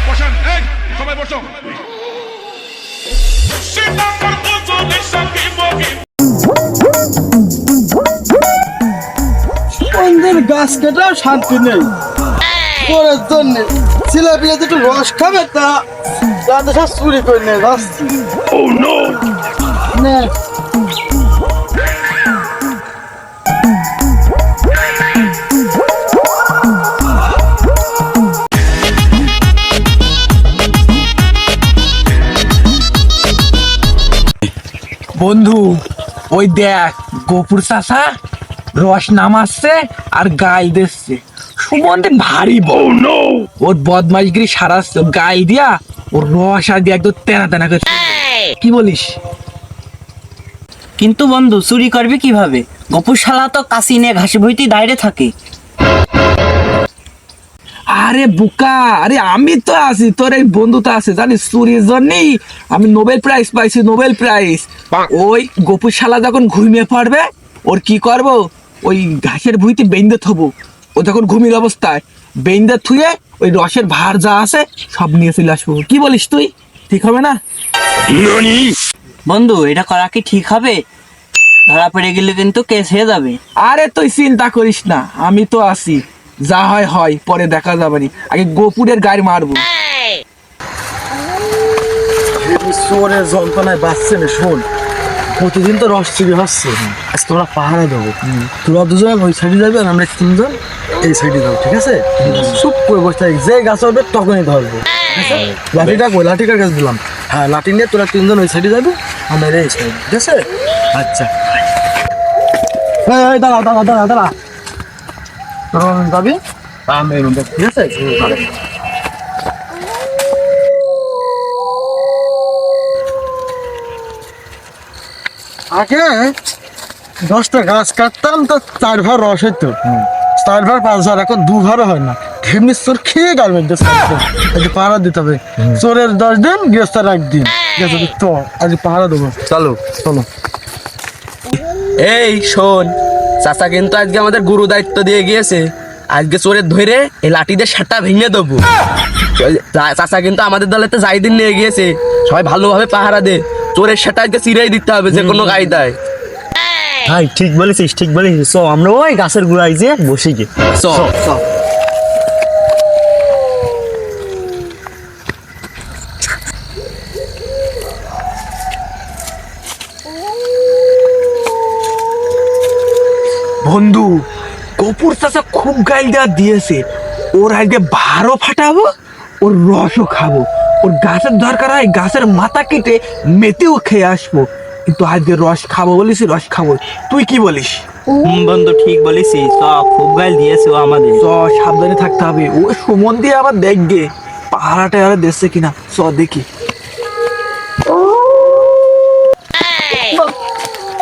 বসেন, সবাই বসো। কোনদিন গাছ কেটেও শান্তি নেই পরের জন্য ছেলে পিলে একটু রস খাবে তা তাদের সব চুরি করে নিয়ে যাচ্ছি। নে। বন্ধু ওই দেখ গোপুর চাষা রস নামাচ্ছে আর গাই দিচ্ছে সুমন্তে ভারী বউ ওর বদমাইশগিরি সারাচ্ছে গাই দিয়া ওর রস আর দিয়ে একদম তেনা তেনা করছে। কি বলিস? কিন্তু বন্ধু চুরি করবি কিভাবে? গপুরশালা তো কাশি নিয়ে ঘাসি ভইতে দাঁড়িয়ে থাকে। আরে বুকা, আরে আমি তো আছি, তোর এই বন্ধু তো আছে জানিস, চুরির জন্যই আমি নোবেল প্রাইজ পাইছি, নোবেল প্রাইজ। ওই গোপুর শালা যখন ঘুমিয়ে পড়বে ওর কি করব, ওই ঘাসের ভুঁইতে বেঁধে থবো, ও যখন ঘুমির অবস্থায় বেঁধে থুয়ে ওই রসের ভার যা আছে সব নিয়ে চলে আসবো। কি বলিস তুই, ঠিক হবে না? বন্ধু এটা করা কি ঠিক হবে? ধরা পড়ে গেলে কিন্তু কেস হয়ে যাবে। আরে তুই চিন্তা করিস না, আমি তো আছি, যা হয় হয়, পরে দেখা যাবে নি, আগে গোপুরের গাড়ি মারবো। চোরের যন্ত্রণায় বাঁচছে না। শোন, প্রতিদিন তো রস চুরি হচ্ছে, আজ তোরা পাহারা দেবো, তোরা দুজন ওই সাইডে যাবে আর আমরা তিনজন এই সাইডে যাবো, ঠিক আছে? চুপ করে বসে থাকি, যে গাছ হবে তখনই ধরবো। লাঠিটা কই, লাঠিটার কাছে দিলাম। হ্যাঁ, লাঠি নিয়ে তোরা তিনজন ওই সাইডে যাবে, আমরা এই সাইড, ঠিক আছে? আচ্ছা, দাঁড়া দাঁড়া দাঁড়া দাঁড়া, তোরা যাবি আমি রুমটা, ঠিক আছে? আগে 10টা গাছ কাটতাম তো 4 ভার রস হইতো, 4 ভার 5 ভার, এখন 2 ভারও হয় না। এমনি চোর খেয়ে গার্মেন্ট পাহারা দিতে হবে। চোরের 10 দিন, গৃহস্থের 1 দিন। ঠিক আছে, তো আজ পাহারা দেবো, চলো চলো। এই শোন, চাচা কিন্তু আজকে আমাদের গুরু দায়িত্ব দিয়ে গিয়েছে, আজকে চোরের ধরে এই লাঠি দিয়ে সেটা ভেঙে দেবো। চাচা কিন্তু আমাদের দলেতে যাই দিন নিয়ে গিয়েছে, সবাই ভালোভাবে পাহারা দে, চোরের সেটা আজকে চিরাই দিতে হবে যে কোনো কায়দায়। ভাই ঠিক বলেছিস, ঠিক বলেছিস। চ আমরা ওই গাছের গোড়ায় যে বসে গে। চ বন্ধু গোপুর চাচা খুব গাইল দেওয়া দিয়েছে, ওর আজকে ভারও ফাটাবো, ওর রসও খাবো, ওর গাছের দরকার হয় গাছের মাথা কেটে মেতেও খেয়ে আসবো, কিন্তু আজকে রস খাবো বলিস, রস খাবো। তুই কি বলিস? বন্ধু ঠিক বলেছিস, খুব গাইল দিয়েছে ও আমাদের। চ, সাবধানে থাকতে হবে, ও সুমন দিয়ে আবার দেখবে পাহারাটা আর দেখছে কিনা, চ দেখি।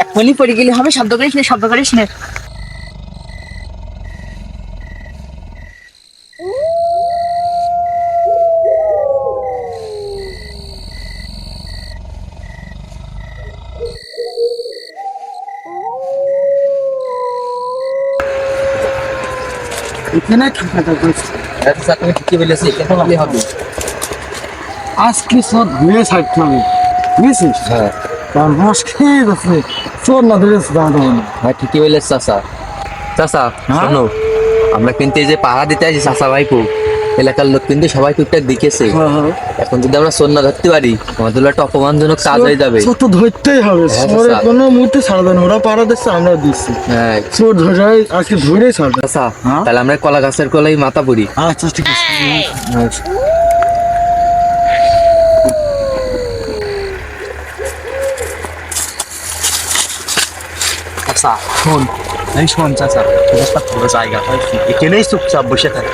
এখনই পড়ে গেলে হবে, শব্দ করিস না, শব্দ করিস না। এখানে থাকা যাবে। তুমি ঠিকই বলেছি, এখানে হবে। আজকে সব ঘুরে ছাড়তে হবে, বুঝেছিস? হ্যাঁ কারণ রস খেয়ে যাচ্ছে, চোর না ধরেছে দাঁড়াতে হবে না। হ্যাঁ, ঠিকই বলেছ চাচা। চাচা শোনো, আমরা কিন্তু এই যে পাহারা দিতে আছি চাচা ভাইপো, এলাকার লোক কিন্তু সবাই টুকটাক দেখেছে। এখন যদি আমরা চোর না ধরতে পারি আমাদের একটা অপমানজনক কাজ হয়ে যাবে। চোর তো ধরতেই হবে, হ্যাঁ, চোরে স্যার। কোনো মুহূর্তে ছাড়া দেয় না, ওরা পাড়া দিচ্ছে আমরা দিচ্ছি। হ্যাঁ চোর ধরে আজকে ধরেই ছাড়বে। চাচা, হ্যাঁ? তাহলে আমরা কলা গাছের কলাই মাথা পড়ি। আচ্ছা ঠিক আছে। চাচা শোন, এই শোন চাচা, একটা ভালো জায়গা হয়েছে, এখানেই চুপচাপ বসে থাকে,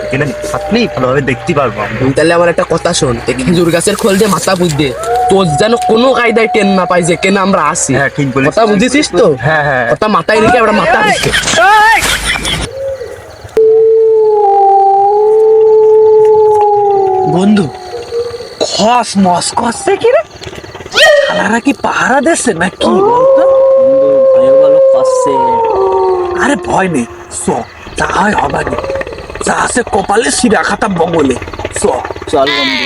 এখানে থাকলেই ভালোভাবে দেখতে পারবো আমরা। তুই তাহলে আমার একটা কথা শোন, এই খেজুর গাছের খোল দিয়ে মাথা বুঝ দে, তোর যেন কোনো কায়দায় টেন না পাই যে কেন আমরা আসি। হ্যাঁ ঠিক বলেছিস। কথা বুঝেছিস তো? হ্যাঁ হ্যাঁ। কথা মাথায় রেখে আমরা মাথা বুঝতে। বন্ধু খস মস করছে কি রে, শালারা কি পাহারা দিচ্ছে না কি বলতো? ভয় বলো কষছে। আরে ভয় নেই, চ, যা হয় হবানি, চ। যা আছে কপালে সিরা খাতা বগলে। চল বন্ধু।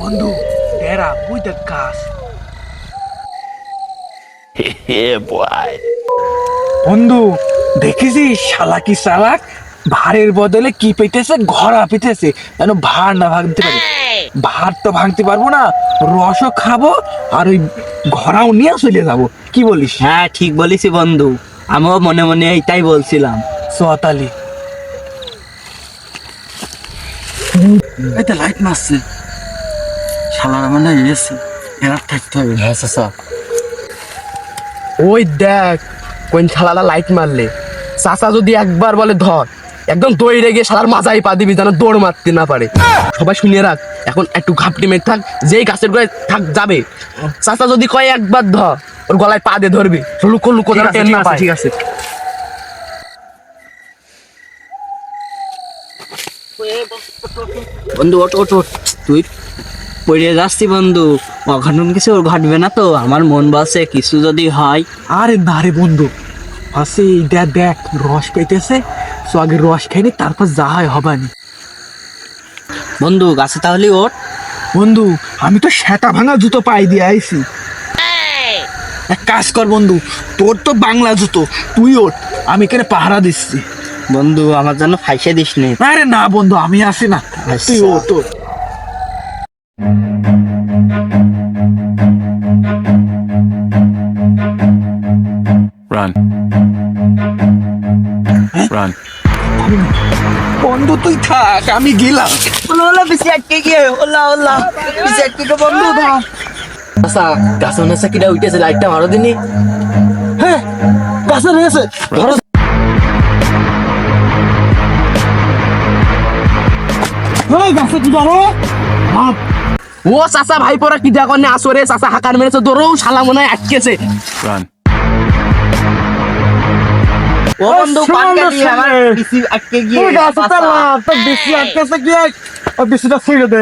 বন্ধু এরা ওই দেখ গাছ। বন্ধু দেখেছিস শালা কি চালাক, ভারের বদলে কি পেতেছে, ঘোড়া পেতেছে, যেন ভার না ভাঙতে পারি। ভার তো ভাঙতে পারবো না, রসও খাবো আর ওই ঘোড়াও নিয়ে চলে যাবো। কি বলিস? হ্যাঁ ঠিক বলিস বন্ধু, আমিও মনে মনে এইটাই বলছিলাম। সোয়াতালি এটা লাইট মারছে, শালার মানে এসে এরা থাকতে হবে। হ্যাঁ চাচা, ওই দেখ কোন শালালা লাইট মারলে। চাচা যদি একবার বলে ধর, একদম দৌড়ে গিয়ে শালার মাথায় পা দিবি যেন দৌড় মারতে না পারে। সবাই শুনিয়ে রাখ, এখন একটু ঘাপটি মেরে থাক, যেই গাছের গোড়ায় থাক যাবে, চাচা যদি কয় একবার ধর, ওর গলায় পা দিয়ে ধরবি, লুকো লুকো যেন টেন না পায়। ঠিক আছে। বন্ধু ওঠ ওঠ ওঠ, তুই পড়ে যাচ্ছি বন্ধু, অঘটন কিছু ওর ঘটবে না তো? আমার মন বলছে কিছু যদি হয়। আরে না রে বন্ধু, আছে দেখ দেখ রস পেতেছে, তো আগে রস খাইনি, তারপর যা হয় হবানি। বন্ধু গাছে তাহলে ওঠ। বন্ধু আমি তো সেটা ভাঙা জুতো পাই দিয়ে আইছি। এক কাজ কর বন্ধু, তোর তো বাংলা জুতো, তুই ওঠ, আমি এখানে পাহারা দিচ্ছি। বন্ধু আমার জন্য ফাইসে দিস নে। আরে না বন্ধু, আমি আসি না, তুই আচ্ছা। ওঠ ওঠ। Run. Run. বন্ধু তুই থাক, আমি গেলাম। ওলা ওলা বেশি আটকে গিয়ে, ওলা ওলা বেশি আটকে গিয়ে বন্ধু ধর। চাচা গাছে মনে হচ্ছে কিটা উঠেছে, লাইটটা মারো দিনি। হ্যাঁ গাছে রয়েছে, ধরো। গাছে কি ধরো? ও চাচা ভাই পরা কি দেখো না আসরে, চাচা হাকার মেরেছে, দৌড়ও শালা মনে হয় আটকেছে। Run. ও বন্ধু পান কাটি, আমার বেশি আটকে গিয়ে পাছা। তো বেশি আটকেছে কি, বেশিটা ছেড়ে দে।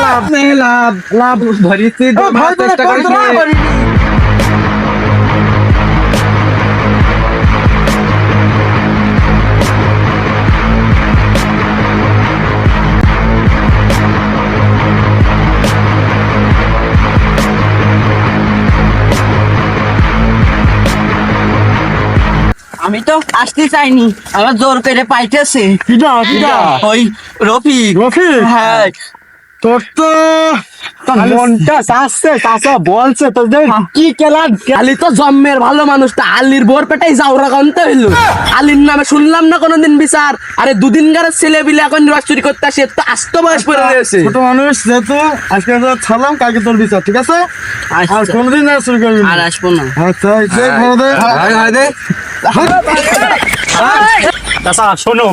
লাভ নেই, লাভ লাভ ধরিছি, চেষ্টা করিস। আমি তো আসতে চাইনি, আমার জোর করে পাইতেছে। কিটা কিটা? ওই রফিক। রফিক? হ্যাঁ তোর তো মনটা চাচ্ছে, চাচা বলছে তোদের কি কেলান। আলি তো জন্মের ভালো মানুষটা, আলির বোর পেটাই যাওরা কানতে হইলো। আলির নামে শুনলাম না কোনোদিন বিচার। আরে দুদিন গারের ছেলে বিলে এখন রস চুরি করতে আসে, তো আস্ত বয়স পড়ে রয়েছে। ছোট মানুষ যেহেতু, আজকে তো ছাড়লাম, কালকে তোর বিচার, ঠিক আছে? আর কোনোদিন আর শুরু করবি আর না। আসবো না। আচ্ছা দে, ঘরে দে। চাচা শোনো,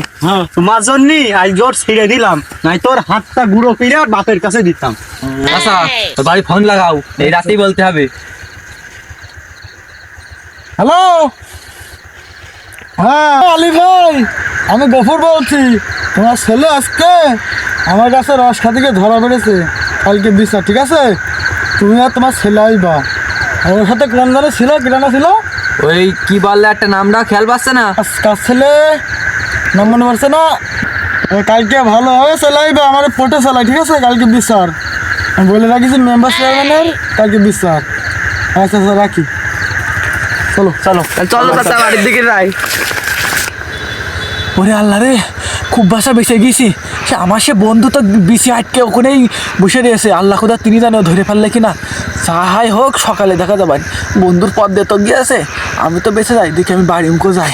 তোমার জন্যই আজ জোর ছিঁড়ে দিলাম, নাই তোর হাতটা গুঁড়ো করে আর বাপের কাছে দিতাম। আচ্ছা বাড়ি ফোন লাগাও, এই রাতেই বলতে হবে। হ্যালো, হ্যাঁ আলী ভাই, আমি গফুর বলছি। তোমার ছেলে আজকে আমার কাছে রস খাতে গিয়ে ধরা পড়েছে, কালকে বিচার, ঠিক আছে? তুমি আর তোমার ছেলে আইবা। আর ওর সাথে কোন জানে ছিল, কিরানা ছিল, ওই কি বললে একটা নামটা খেয়াল পাচ্ছে না। কার ছেলে নাম মনে পড়ছে না। ও কালকে ভালোভাবে চলে আইবা, আমার পোটে চালাই, ঠিক আছে? কালকে বিচার আমি বলে রাখিছি, মেম্বার চেয়ারম্যানের কালকে বিচার। আচ্ছা আচ্ছা, রাখি, চলো চলো। চলো চাচা বাড়ির দিকে যাই। ওরে আল্লাহ রে, খুব বাসা বেঁচে গেছি। সে আমার সে বন্ধু তো বেশি আটকে ওখানেই বসে রয়েছে। আল্লাহ খোদা তিনি জানে ও ধরে ফেললে কিনা। চাহাই হোক সকালে দেখা যাবে, বন্ধুর পথ দিয়ে তো গিয়েছে, আমি তো বেঁচে যাই। দেখি আমি বাড়ি উমকো যাই।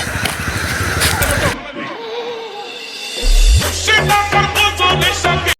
Chega por tudo, deixa